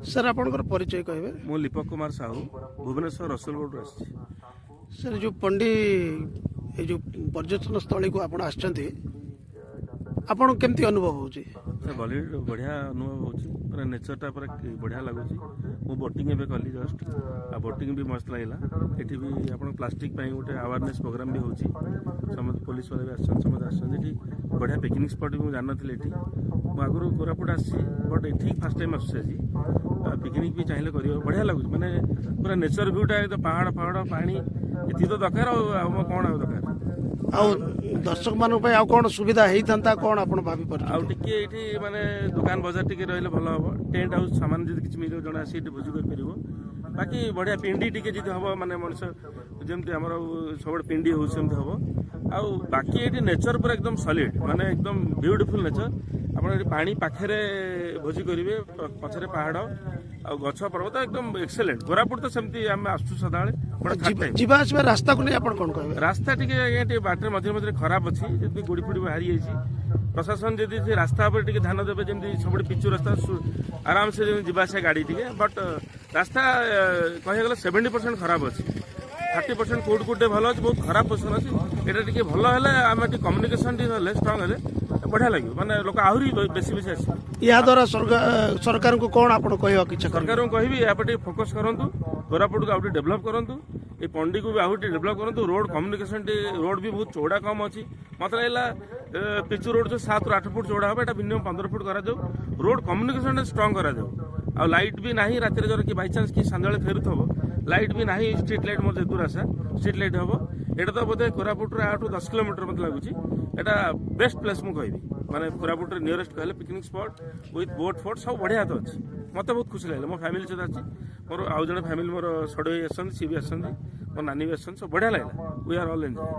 Sir आपनकर परिचय कहबे। मु लिपक कुमार साहू भुवनेश्वर रसुलगढ़ आसी। सर जो पंडी ये जो पर्यटन स्थली को आपण आछंती आपण केमती अनुभव होची? बॉलीवुड बढ़िया अनुभव होची पूरा नेचरटा पूरा बढ़िया लगुची। मु बोटिंग एबे कली जस्ट आ बोटिंग भी मस्त लागला। एठी भी आपण प्लास्टिक पई गोटे अवेयरनेस प्रोग्राम भी होची। समस्त पुलिस वाले भी आछन समस्त आछन। एठी बढ़िया पिकनिक स्पॉट भी मु जाननथि। एठी मु आगुरु कोरापुट आसी बट एठी फर्स्ट टाइम आसी जी। पिकनिक भी चाहिए करियो बढ़िया लगुची माने पूरा नेचर व्यूटा एकदम पहाड़ पहाड़ पानी एति तो दरकार आ कोन आ दरकार आ दर्शक मान कौन सुविधा होता कौन आप भावी ये माने दुकान बाजार टी रही भल हम टेंट हाउस सामान जी किसी मिल जन आसी भोजी कर बाकी बढ़िया पिंडी टी जी हम माने मनुष्य जमी आम सब पिंडी हो हम बाकी ये नेचर पूरा एकदम सॉलिड माने एकदम ब्यूटीफुल नेचर। आप पानी पाखे भोजी करेंगे पछरे पहाड़ आ गछ पर्वत एकदम एक्सेलेंट। कोरापुट तो सेमती आम आसु सदा जीवा आसवा रास्ता को नहीं आप कौन कह रास्ता टे बाटर मझे मझे खराब अच्छी जब गोड़ी फोड़ी बाहरी जाइए प्रशासन जदि रास्ता पर टे ध्यान देवे जमी सब पिचु रास्ता आराम से जावासा गाड़ी टे बट रास्ता कह 70% खराब अच्छी 30% कोड कोटे भल अच्छे बहुत खराब पोजिशन अच्छी। यहाँ टे भल आम कम्युनिकेशन स्ट्रंग है बढ़िया लगे माने लोक आहरी बेसी बेसी आसी। या द्वारा सरकार को कौन आप सरकार को कहबी या पे फोकस करंतु कोरापुट को आउट डेवलप करंतु ये पंडी को भी आउट डेवलप करंतु। रोड कम्युनिकेशन रोड भी बहुत चौड़ा कम अच्छी मत लगेगा पिचु रोड जो 7 ରୁ 8 फुट चौड़ा हम मिनिमम 15 फुट करा रोड कम्युनिकेशन स्ट्रंग करा आ लाइट भी ना रात जर कि बाई चान्स कि सांझ फेरुव लाइट भी ना स्ट्रीट लाइट मोर दूर आशा स्ट्रीट लाइट हम एटा तो बोधे कोरापुट 10 किलोमीटर मत लगुच एटा बेस्ट प्लेस मु कहबी माने कोरापुट नियरेस्ट कहले पिकनिक स्पॉट विथ बोट फोट सब बढ़िया तो अच्छी मत बहुत खुशी लगे। मो फैमिली सहित अच्छी मोर आउ जड़े फैमिली मोर सड़े आसती सी भी आसती मोर नानी भी आसती सब बढ़िया लगे वी आर ऑल एंजॉय।